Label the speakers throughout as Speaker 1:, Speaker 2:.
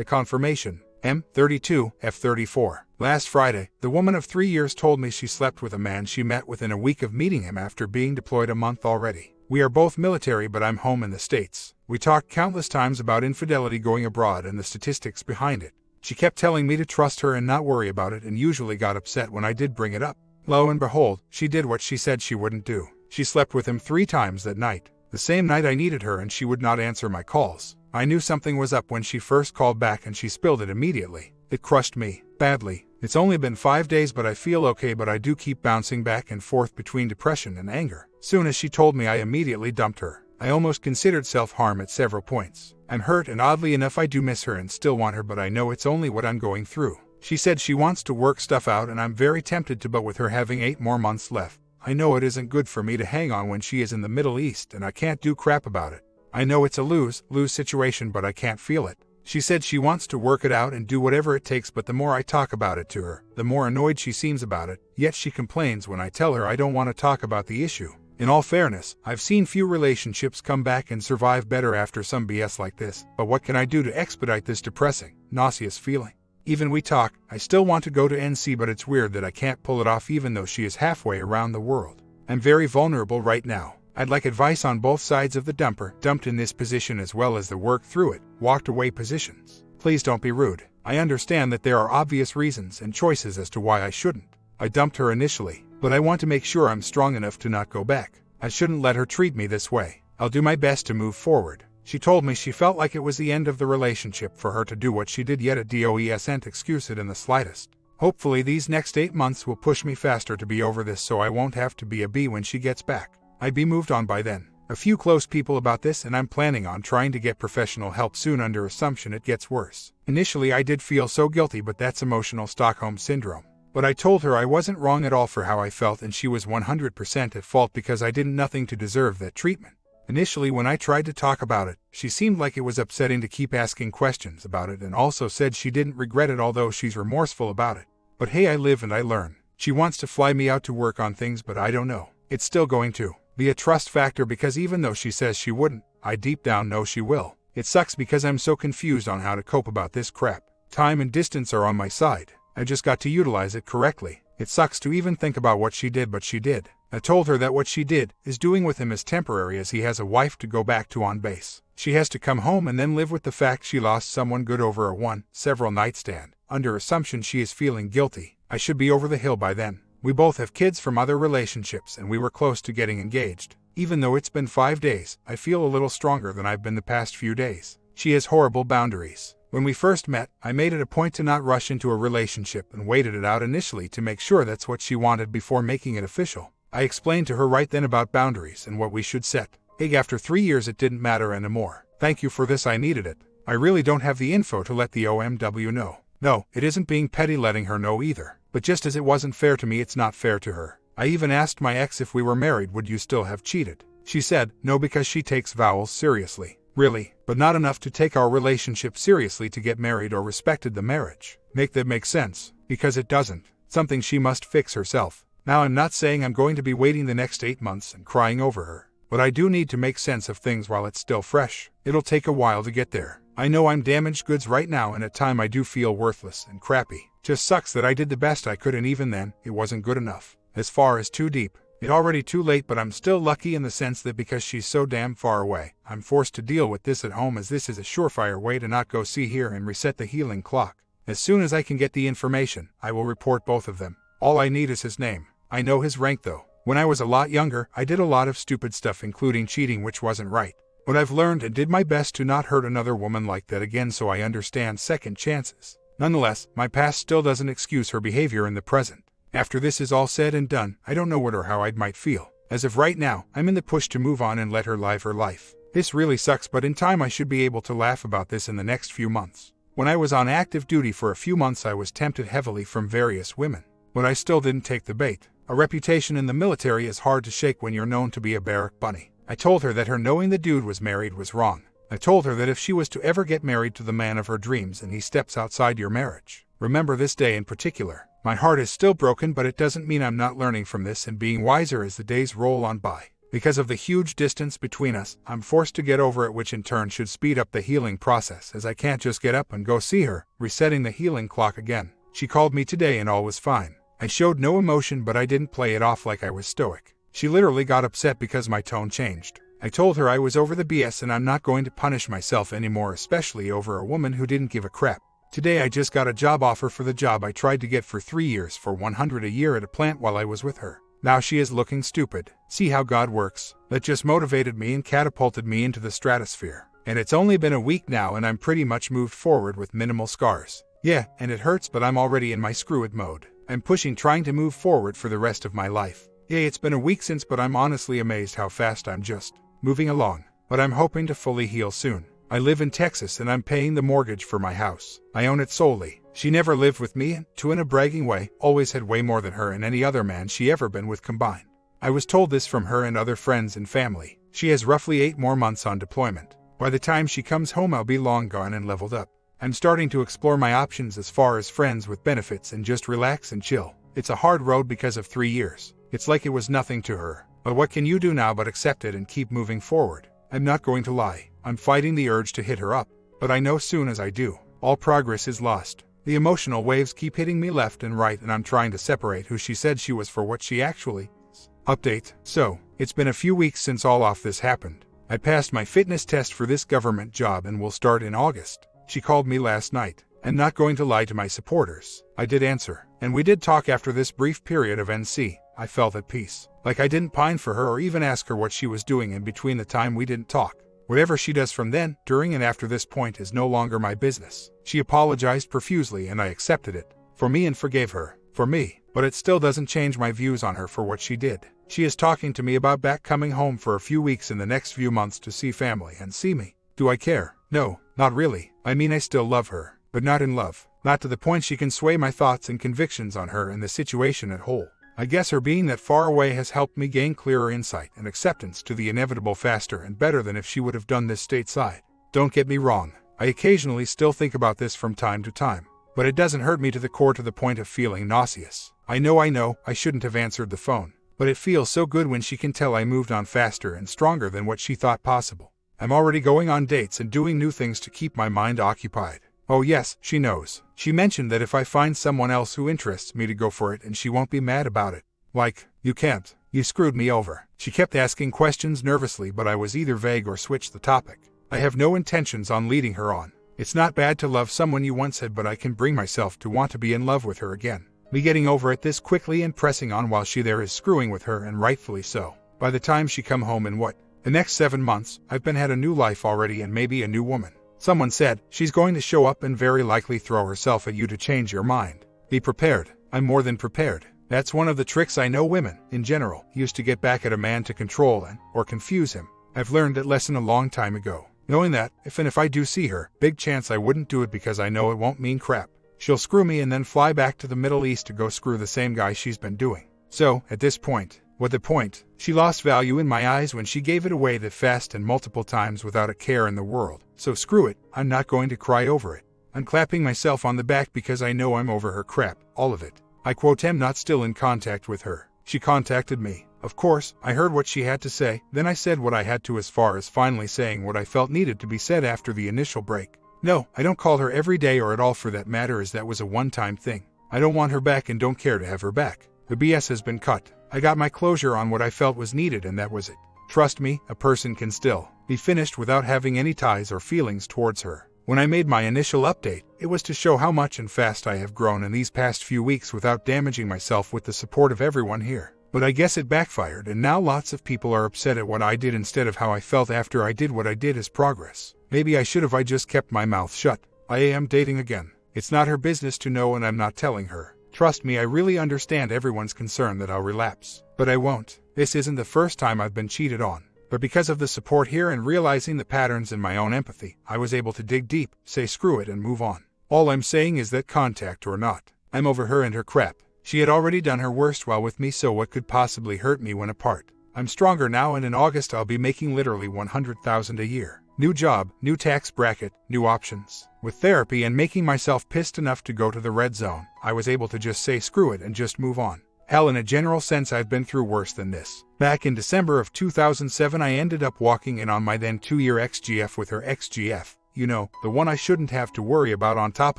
Speaker 1: The confirmation. M32, F34. Last Friday, the woman of 3 years told me she slept with a man she met within a week of meeting him after being deployed a month already. We are both military, but I'm home in the States. We talked countless times about infidelity going abroad and the statistics behind it. She kept telling me to trust her and not worry about it, and usually got upset when I did bring it up. Lo and behold, she did what she said she wouldn't do. She slept with him 3 times that night. The same night I needed her and she would not answer my calls. I knew something was up when she first called back and she spilled it immediately. It crushed me badly. It's only been 5 days, but I feel okay, but I do keep bouncing back and forth between depression and anger. Soon as she told me, I immediately dumped her. I almost considered self-harm at several points. I'm hurt, and oddly enough I do miss her and still want her, but I know it's only what I'm going through. She said she wants to work stuff out, and I'm very tempted to, but with her having 8 more months left, I know it isn't good for me to hang on when she is in the Middle East and I can't do crap about it. I know it's a lose-lose situation, but I can't feel it. She said she wants to work it out and do whatever it takes, but the more I talk about it to her, the more annoyed she seems about it, yet she complains when I tell her I don't want to talk about the issue. In all fairness, I've seen few relationships come back and survive better after some BS like this, but what can I do to expedite this depressing, nauseous feeling? Even we talk, I still want to go to NC, but it's weird that I can't pull it off even though she is halfway around the world. I'm very vulnerable right now. I'd like advice on both sides of the dumper, dumped in this position as well as the work through it, walked away positions. Please don't be rude. I understand that there are obvious reasons and choices as to why I shouldn't. I dumped her initially, but I want to make sure I'm strong enough to not go back. I shouldn't let her treat me this way. I'll do my best to move forward. She told me she felt like it was the end of the relationship for her to do what she did, yet a doesn't excuse it in the slightest. Hopefully these next 8 months will push me faster to be over this, so I won't have to be a bee when she gets back. I'd be moved on by then. A few close people about this, and I'm planning on trying to get professional help soon under assumption it gets worse. Initially I did feel so guilty, but that's emotional Stockholm syndrome. But I told her I wasn't wrong at all for how I felt, and she was 100% at fault because I did nothing to deserve that treatment. Initially when I tried to talk about it, she seemed like it was upsetting to keep asking questions about it, and also said she didn't regret it, although she's remorseful about it. But hey, I live and I learn. She wants to fly me out to work on things, but I don't know. It's still going to be a trust factor, because even though she says she wouldn't, I deep down know she will. It sucks because I'm so confused on how to cope about this crap. Time and distance are on my side. I just got to utilize it correctly. It sucks to even think about what she did, but she did. I told her that what she did is doing with him is temporary, as he has a wife to go back to on base. She has to come home and then live with the fact she lost someone good over a several night stand. Under assumption she is feeling guilty. I should be over the hill by then. We both have kids from other relationships, and we were close to getting engaged. Even though it's been 5 days, I feel a little stronger than I've been the past few days. She has horrible boundaries. When we first met, I made it a point to not rush into a relationship and waited it out initially to make sure that's what she wanted before making it official. I explained to her right then about boundaries and what we should set. Hey, after 3 years it didn't matter anymore. Thank you for this, I needed it. I really don't have the info to let the OMW know. No, it isn't being petty letting her know either. But just as it wasn't fair to me, it's not fair to her. I even asked my ex if we were married, would you still have cheated? She said no, because she takes vows seriously. Really, but not enough to take our relationship seriously to get married, or respected the marriage. Make that make sense? Because it doesn't. Something she must fix herself. Now, I'm not saying I'm going to be waiting the next 8 months and crying over her, but I do need to make sense of things while it's still fresh. It'll take a while to get there. I know I'm damaged goods right now, and at times I do feel worthless and crappy. Just sucks that I did the best I could, and even then, it wasn't good enough. As far as too deep, it's already too late, but I'm still lucky in the sense that because she's so damn far away, I'm forced to deal with this at home, as this is a surefire way to not go see here and reset the healing clock. As soon as I can get the information, I will report both of them. All I need is his name. I know his rank though. When I was a lot younger, I did a lot of stupid stuff, including cheating, which wasn't right. But I've learned and did my best to not hurt another woman like that again, so I understand second chances. Nonetheless, my past still doesn't excuse her behavior in the present. After this is all said and done, I don't know what or how I might feel. As of right now, I'm in the push to move on and let her live her life. This really sucks, but in time I should be able to laugh about this in the next few months. When I was on active duty for a few months, I was tempted heavily from various women. But I still didn't take the bait. A reputation in the military is hard to shake when you're known to be a barrack bunny. I told her that her knowing the dude was married was wrong. I told her that if she was to ever get married to the man of her dreams and he steps outside your marriage, remember this day in particular. My heart is still broken, but it doesn't mean I'm not learning from this and being wiser as the days roll on by. Because of the huge distance between us, I'm forced to get over it, which in turn should speed up the healing process, as I can't just get up and go see her, resetting the healing clock again. She called me today and all was fine. I showed no emotion, but I didn't play it off like I was stoic. She literally got upset because my tone changed. I told her I was over the BS and I'm not going to punish myself anymore, especially over a woman who didn't give a crap. Today I just got a job offer for the job I tried to get for 3 years for $100 a year at a plant while I was with her. Now she is looking stupid. See how God works? That just motivated me and catapulted me into the stratosphere. And it's only been a week now and I'm pretty much moved forward with minimal scars. Yeah, and it hurts, but I'm already in my screw it mode. I'm pushing, trying to move forward for the rest of my life. Yeah, it's been a week since, but I'm honestly amazed how fast I'm just moving along. But I'm hoping to fully heal soon. I live in Texas and I'm paying the mortgage for my house. I own it solely. She never lived with me and, in a bragging way, always had way more than her and any other man she ever been with combined. I was told this from her and other friends and family. She has roughly 8 more months on deployment. By the time she comes home I'll be long gone and leveled up. I'm starting to explore my options as far as friends with benefits and just relax and chill. It's a hard road because of 3 years. It's like it was nothing to her. But what can you do now but accept it and keep moving forward? I'm not going to lie. I'm fighting the urge to hit her up. But I know soon as I do, all progress is lost. The emotional waves keep hitting me left and right and I'm trying to separate who she said she was for what she actually is. Update. So, it's been a few weeks since all of this happened. I passed my fitness test for this government job and will start in August. She called me last night. I'm not going to lie to my supporters. I did answer, and we did talk after this brief period of NC. I felt at peace. Like I didn't pine for her or even ask her what she was doing in between the time we didn't talk. Whatever she does from then, during and after this point is no longer my business. She apologized profusely and I accepted it. For me, and forgave her. For me. But it still doesn't change my views on her for what she did. She is talking to me about coming home for a few weeks in the next few months to see family and see me. Do I care? No, not really. I mean, I still love her, but not in love. Not to the point she can sway my thoughts and convictions on her and the situation at whole. I guess her being that far away has helped me gain clearer insight and acceptance to the inevitable faster and better than if she would have done this stateside. Don't get me wrong, I occasionally still think about this from time to time, but it doesn't hurt me to the core to the point of feeling nauseous. I know I shouldn't have answered the phone, but it feels so good when she can tell I moved on faster and stronger than what she thought possible. I'm already going on dates and doing new things to keep my mind occupied. Oh yes, she knows. She mentioned that if I find someone else who interests me to go for it and she won't be mad about it. Like, you can't. You screwed me over. She kept asking questions nervously, but I was either vague or switched the topic. I have no intentions on leading her on. It's not bad to love someone you once had, but I can bring myself to want to be in love with her again. Me getting over it this quickly and pressing on while she there is screwing with her, and rightfully so. By the time she come home in the next 7 months, I've had a new life already and maybe a new woman. Someone said, she's going to show up and very likely throw herself at you to change your mind. Be prepared. I'm more than prepared. That's one of the tricks I know women, in general, use to get back at a man to control or confuse him. I've learned that lesson a long time ago. Knowing that, if I do see her, big chance I wouldn't do it because I know it won't mean crap. She'll screw me and then fly back to the Middle East to go screw the same guy she's been doing. So, at this point, what the point? She lost value in my eyes when she gave it away that fast and multiple times without a care in the world. So screw it, I'm not going to cry over it. I'm clapping myself on the back because I know I'm over her crap, all of it. I quote, am not still in contact with her. She contacted me. Of course, I heard what she had to say, then I said what I had to as far as finally saying what I felt needed to be said after the initial break. No, I don't call her every day or at all for that matter, as that was a one-time thing. I don't want her back and don't care to have her back. The BS has been cut. I got my closure on what I felt was needed and that was it. Trust me, a person can still be finished without having any ties or feelings towards her. When I made my initial update, it was to show how much and fast I have grown in these past few weeks without damaging myself with the support of everyone here. But I guess it backfired and now lots of people are upset at what I did instead of how I felt after I did what I did as progress. Maybe I should have I just kept my mouth shut. I am dating again. It's not her business to know and I'm not telling her. Trust me, I really understand everyone's concern that I'll relapse. But I won't. This isn't the first time I've been cheated on. But because of the support here and realizing the patterns in my own empathy, I was able to dig deep, say screw it and move on. All I'm saying is that contact or not, I'm over her and her crap. She had already done her worst while with me, so what could possibly hurt me when apart? I'm stronger now and in August I'll be making literally $100,000 a year. New job, new tax bracket, new options. With therapy and making myself pissed enough to go to the red zone, I was able to just say screw it and just move on. Hell, in a general sense, I've been through worse than this. Back in December of 2007, I ended up walking in on my then 2-year ex-GF with her ex-GF. You know, the one I shouldn't have to worry about on top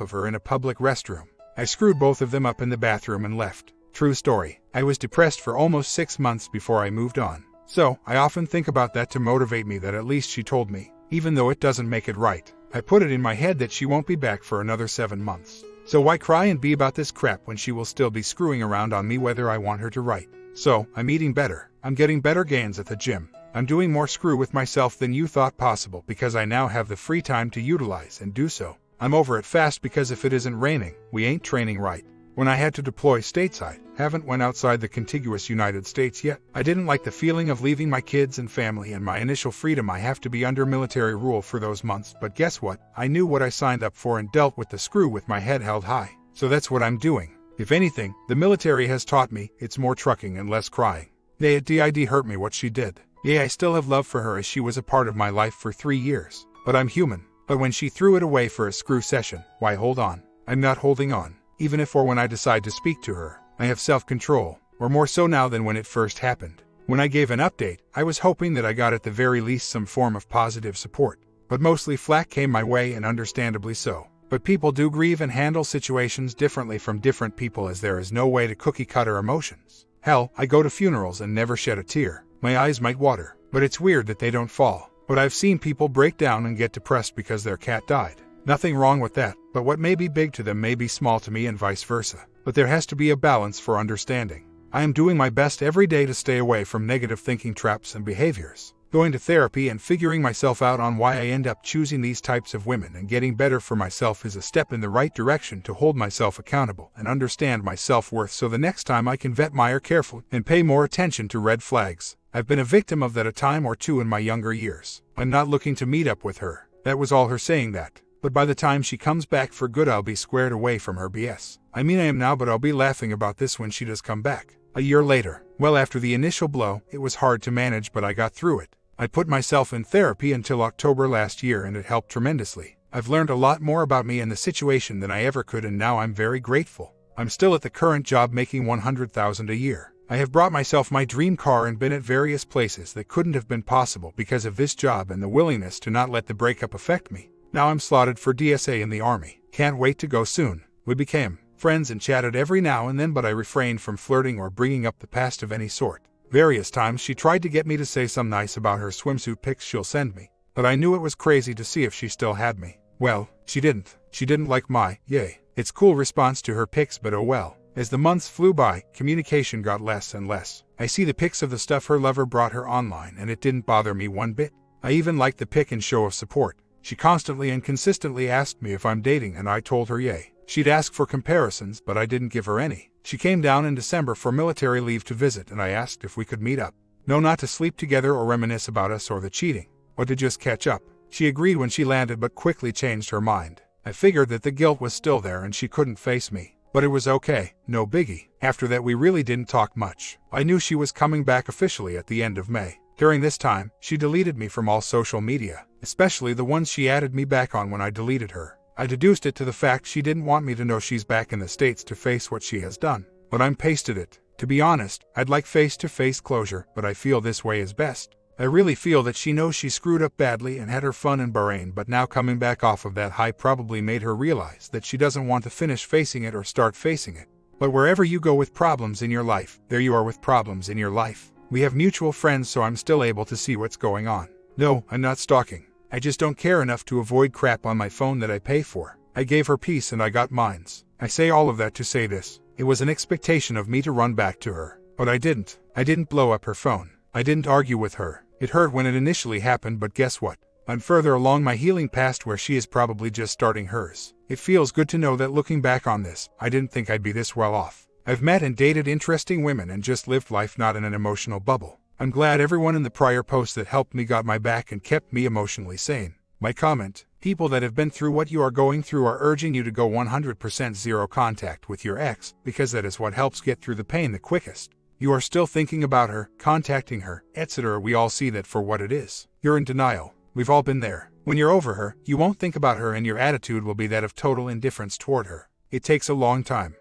Speaker 1: of her in a public restroom. I screwed both of them up in the bathroom and left. True story. I was depressed for almost 6 months before I moved on. So, I often think about that to motivate me that at least she told me, even though it doesn't make it right. I put it in my head that she won't be back for another 7 months. So why cry and be about this crap when she will still be screwing around on me whether I want her to, right? So, I'm eating better. I'm getting better gains at the gym. I'm doing more screw with myself than you thought possible because I now have the free time to utilize and do so. I'm over it fast because if it isn't raining, we ain't training right. When I had to deploy stateside, haven't went outside the contiguous United States yet. I didn't like the feeling of leaving my kids and family and my initial freedom. I have to be under military rule for those months, but guess what? I knew what I signed up for and dealt with the screw with my head held high. So that's what I'm doing. If anything, the military has taught me it's more trucking and less crying. Yeah, it did hurt me what she did. Yeah, I still have love for her as she was a part of my life for 3 years. But I'm human. But when she threw it away for a screw session, why hold on? I'm not holding on. Even if or when I decide to speak to her, I have self-control, or more so now than when it first happened. When I gave an update, I was hoping that I got at the very least some form of positive support. But mostly flack came my way, and understandably so. But people do grieve and handle situations differently from different people, as there is no way to cookie-cutter emotions. Hell, I go to funerals and never shed a tear. My eyes might water, but it's weird that they don't fall. But I've seen people break down and get depressed because their cat died. Nothing wrong with that, but what may be big to them may be small to me and vice versa. But there has to be a balance for understanding. I am doing my best every day to stay away from negative thinking traps and behaviors. Going to therapy and figuring myself out on why I end up choosing these types of women and getting better for myself is a step in the right direction to hold myself accountable and understand my self-worth, so the next time I can vet Meyer carefully and pay more attention to red flags. I've been a victim of that a time or two in my younger years. I'm not looking to meet up with her. That was all her saying that. But by the time she comes back for good, I'll be squared away from her BS. I mean, I am now, but I'll be laughing about this when she does come back. A year later, well, after the initial blow, it was hard to manage, but I got through it. I put myself in therapy until October last year, and it helped tremendously. I've learned a lot more about me and the situation than I ever could, and now I'm very grateful. I'm still at the current job making $100,000 a year. I have brought myself my dream car and been at various places that couldn't have been possible because of this job and the willingness to not let the breakup affect me. Now I'm slotted for DSA in the Army. Can't wait to go soon. We became friends and chatted every now and then, but I refrained from flirting or bringing up the past of any sort. Various times she tried to get me to say some nice about her swimsuit pics she'll send me, but I knew it was crazy to see if she still had me. Well, she didn't. She didn't like my, yay, it's cool response to her pics, but oh well. As the months flew by, communication got less and less. I see the pics of the stuff her lover brought her online, and it didn't bother me one bit. I even liked the pic and show of support. She constantly and consistently asked me if I'm dating, and I told her yay. She'd ask for comparisons, but I didn't give her any. She came down in December for military leave to visit, and I asked if we could meet up. No, not to sleep together or reminisce about us or the cheating, but to just catch up. She agreed when she landed, but quickly changed her mind. I figured that the guilt was still there and she couldn't face me. But it was okay, no biggie. After that, we really didn't talk much. I knew she was coming back officially at the end of May. During this time, she deleted me from all social media, especially the ones she added me back on when I deleted her. I deduced it to the fact she didn't want me to know she's back in the States to face what she has done. But I'm pasted it. To be honest, I'd like face-to-face closure, but I feel this way is best. I really feel that she knows she screwed up badly and had her fun in Bahrain, but now coming back off of that high probably made her realize that she doesn't want to finish facing it or start facing it. But wherever you go with problems in your life, there you are with problems in your life. We have mutual friends, so I'm still able to see what's going on. No, I'm not stalking. I just don't care enough to avoid crap on my phone that I pay for. I gave her peace and I got mines. I say all of that to say this. It was an expectation of me to run back to her. But I didn't. I didn't blow up her phone. I didn't argue with her. It hurt when it initially happened, but guess what? I'm further along my healing past where she is probably just starting hers. It feels good to know that looking back on this, I didn't think I'd be this well off. I've met and dated interesting women and just lived life not in an emotional bubble. I'm glad everyone in the prior post that helped me got my back and kept me emotionally sane. My comment: people that have been through what you are going through are urging you to go 100% zero contact with your ex, because that is what helps get through the pain the quickest. You are still thinking about her, contacting her, etc. We all see that for what it is. You're in denial. We've all been there. When you're over her, you won't think about her and your attitude will be that of total indifference toward her. It takes a long time.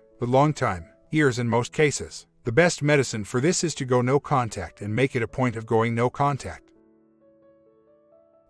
Speaker 1: Years in most cases. The best medicine for this is to go no contact and make it a point of going no contact.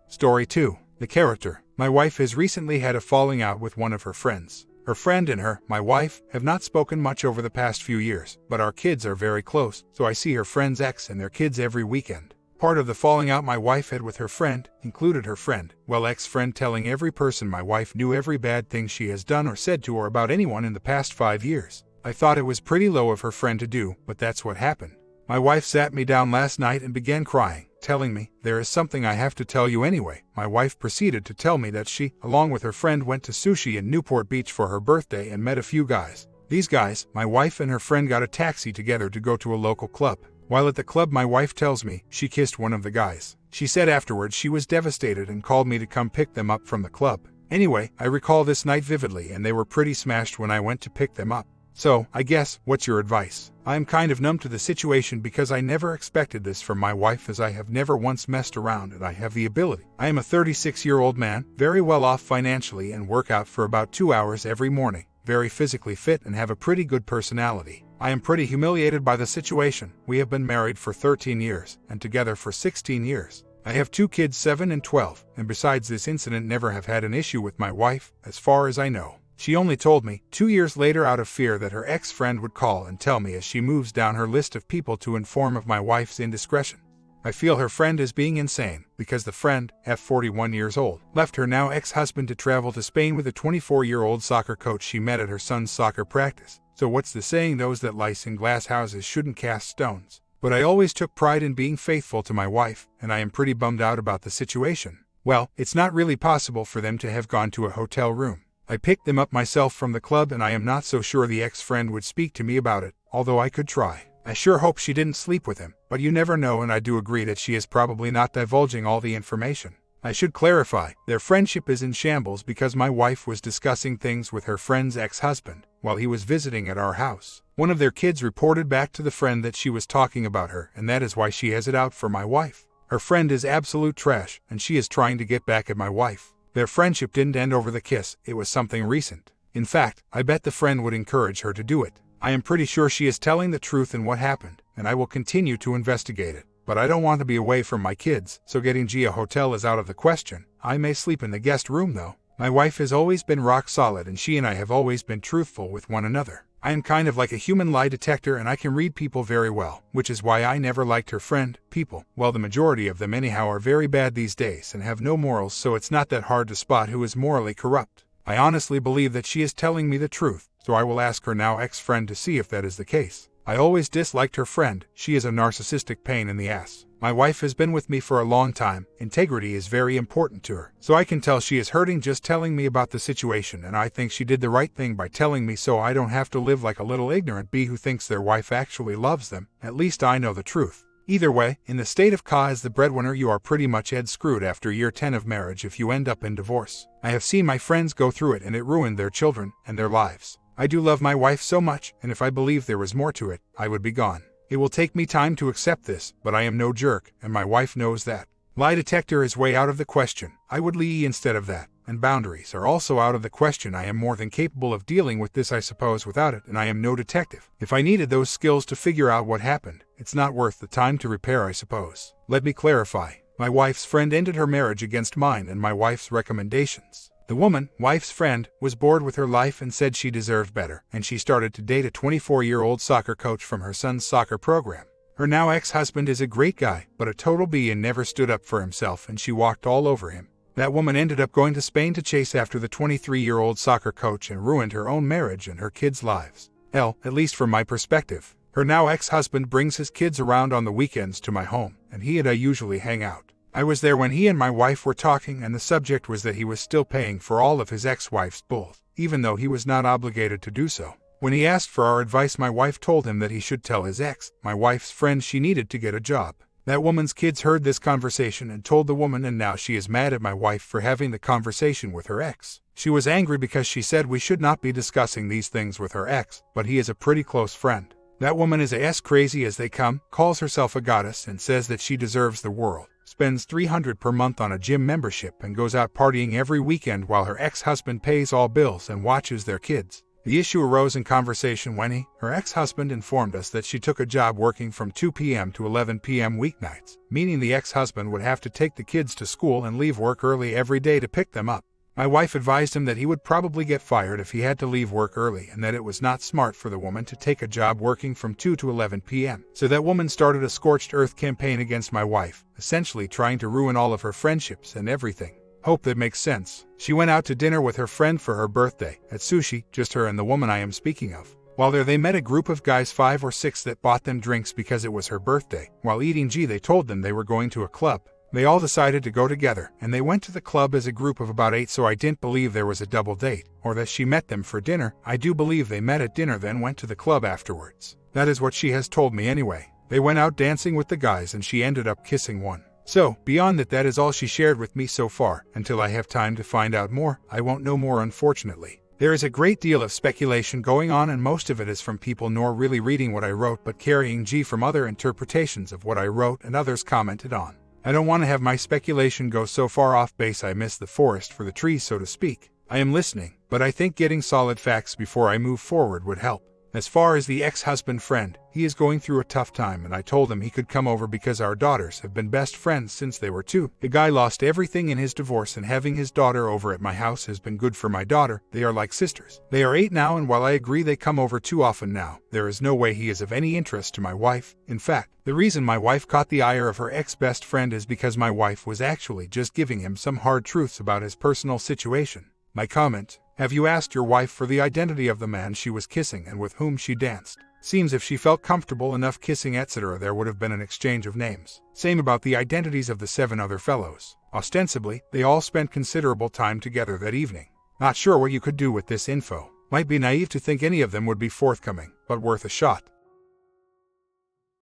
Speaker 1: Story 2. The character. My wife has recently had a falling out with one of her friends. Her friend and her, my wife, have not spoken much over the past few years, but our kids are very close, so I see her friend's ex and their kids every weekend. Part of the falling out my wife had with her friend included her friend, ex-friend, telling every person my wife knew every bad thing she has done or said to her about anyone in the past 5 years. I thought it was pretty low of her friend to do, but that's what happened. My wife sat me down last night and began crying, telling me, "There is something I have to tell you anyway." My wife proceeded to tell me that she, along with her friend, went to sushi in Newport Beach for her birthday and met a few guys. These guys, my wife and her friend, got a taxi together to go to a local club. While at the club, my wife tells me she kissed one of the guys. She said afterwards she was devastated and called me to come pick them up from the club. Anyway, I recall this night vividly, and they were pretty smashed when I went to pick them up. So, I guess, what's your advice? I am kind of numb to the situation because I never expected this from my wife, as I have never once messed around and I have the ability. I am a 36-year-old man, very well off financially, and work out for about 2 hours every morning, very physically fit and have a pretty good personality. I am pretty humiliated by the situation. We have been married for 13 years and together for 16 years. I have 2 kids, 7 and 12, and besides this incident never have had an issue with my wife, as far as I know. She only told me 2 years later out of fear that her ex-friend would call and tell me as she moves down her list of people to inform of my wife's indiscretion. I feel her friend is being insane, because the friend, at 41 years old, left her now ex-husband to travel to Spain with a 24-year-old soccer coach she met at her son's soccer practice. So what's the saying? Those that lice in glass houses shouldn't cast stones. But I always took pride in being faithful to my wife, and I am pretty bummed out about the situation. Well, it's not really possible for them to have gone to a hotel room. I picked them up myself from the club, and I am not so sure the ex-friend would speak to me about it, although I could try. I sure hope she didn't sleep with him, but you never know, and I do agree that she is probably not divulging all the information. I should clarify, their friendship is in shambles because my wife was discussing things with her friend's ex-husband while he was visiting at our house. One of their kids reported back to the friend that she was talking about her, and that is why she has it out for my wife. Her friend is absolute trash, and she is trying to get back at my wife. Their friendship didn't end over the kiss, it was something recent. In fact, I bet the friend would encourage her to do it. I am pretty sure she is telling the truth in what happened, and I will continue to investigate it. But I don't want to be away from my kids, so getting G a hotel is out of the question. I may sleep in the guest room though. My wife has always been rock solid, and she and I have always been truthful with one another. I am kind of like a human lie detector, and I can read people very well, which is why I never liked her friend. People, well, the majority of them anyhow, are very bad these days and have no morals, so it's not that hard to spot who is morally corrupt. I honestly believe that she is telling me the truth, so I will ask her now ex-friend to see if that is the case. I always disliked her friend. She is a narcissistic pain in the ass. My wife has been with me for a long time. Integrity is very important to her, so I can tell she is hurting just telling me about the situation, and I think she did the right thing by telling me so I don't have to live like a little ignorant bee who thinks their wife actually loves them. At least I know the truth. Either way, in the state of Ka as the breadwinner, you are pretty much head screwed after year 10 of marriage if you end up in divorce. I have seen my friends go through it, and it ruined their children and their lives. I do love my wife so much, and if I believed there was more to it, I would be gone. It will take me time to accept this, but I am no jerk, and my wife knows that. Lie detector is way out of the question. I would lie instead of that. And boundaries are also out of the question. I am more than capable of dealing with this, I suppose, without it, and I am no detective. If I needed those skills to figure out what happened, it's not worth the time to repair, I suppose. Let me clarify. My wife's friend ended her marriage against mine and my wife's recommendations. The woman, wife's friend, was bored with her life and said she deserved better, and she started to date a 24-year-old soccer coach from her son's soccer program. Her now ex-husband is a great guy, but a total B and never stood up for himself, and she walked all over him. That woman ended up going to Spain to chase after the 23-year-old soccer coach and ruined her own marriage and her kids' lives. Hell, at least from my perspective. Her now ex-husband brings his kids around on the weekends to my home, and he and I usually hang out. I was there when he and my wife were talking, and the subject was that he was still paying for all of his ex-wife's bills, even though he was not obligated to do so. When he asked for our advice, my wife told him that he should tell his ex, my wife's friend, she needed to get a job. That woman's kids heard this conversation and told the woman, and now she is mad at my wife for having the conversation with her ex. She was angry because she said we should not be discussing these things with her ex, but he is a pretty close friend. That woman is as crazy as they come, calls herself a goddess, and says that she deserves the world. Spends $300 per month on a gym membership and goes out partying every weekend while her ex-husband pays all bills and watches their kids. The issue arose in conversation when he, her ex-husband, informed us that she took a job working from 2 p.m. to 11 p.m. weeknights, meaning the ex-husband would have to take the kids to school and leave work early every day to pick them up. My wife advised him that he would probably get fired if he had to leave work early and that it was not smart for the woman to take a job working from 2 to 11 p.m. So that woman started a scorched earth campaign against my wife, essentially trying to ruin all of her friendships and everything. Hope that makes sense. She went out to dinner with her friend for her birthday, at sushi, just her and the woman I am speaking of. While there they met a group of guys 5 or 6 that bought them drinks because it was her birthday. While eating they told them they were going to a club. They all decided to go together, and they went to the club as a group of about 8, so I didn't believe there was a double date, or that she met them for dinner. I do believe they met at dinner then went to the club afterwards. That is what she has told me anyway. They went out dancing with the guys and she ended up kissing one. So, beyond that is all she shared with me so far. Until I have time to find out more, I won't know more, unfortunately. There is a great deal of speculation going on, and most of it is from people nor really reading what I wrote but carrying from other interpretations of what I wrote and others commented on. I don't want to have my speculation go so far off base I miss the forest for the trees, so to speak. I am listening, but I think getting solid facts before I move forward would help. As far as the ex-husband friend, he is going through a tough time, and I told him he could come over because our daughters have been best friends since they were 2. The guy lost everything in his divorce, and having his daughter over at my house has been good for my daughter. They are like sisters. They are 8 now, and while I agree they come over too often now, there is no way he is of any interest to my wife. In fact, the reason my wife caught the ire of her ex-best friend is because my wife was actually just giving him some hard truths about his personal situation. My comment: have you asked your wife for the identity of the man she was kissing and with whom she danced? Seems if she felt comfortable enough kissing etc. there would have been an exchange of names. Same about the identities of the 7 other fellows. Ostensibly, they all spent considerable time together that evening. Not sure what you could do with this info. Might be naive to think any of them would be forthcoming, but worth a shot.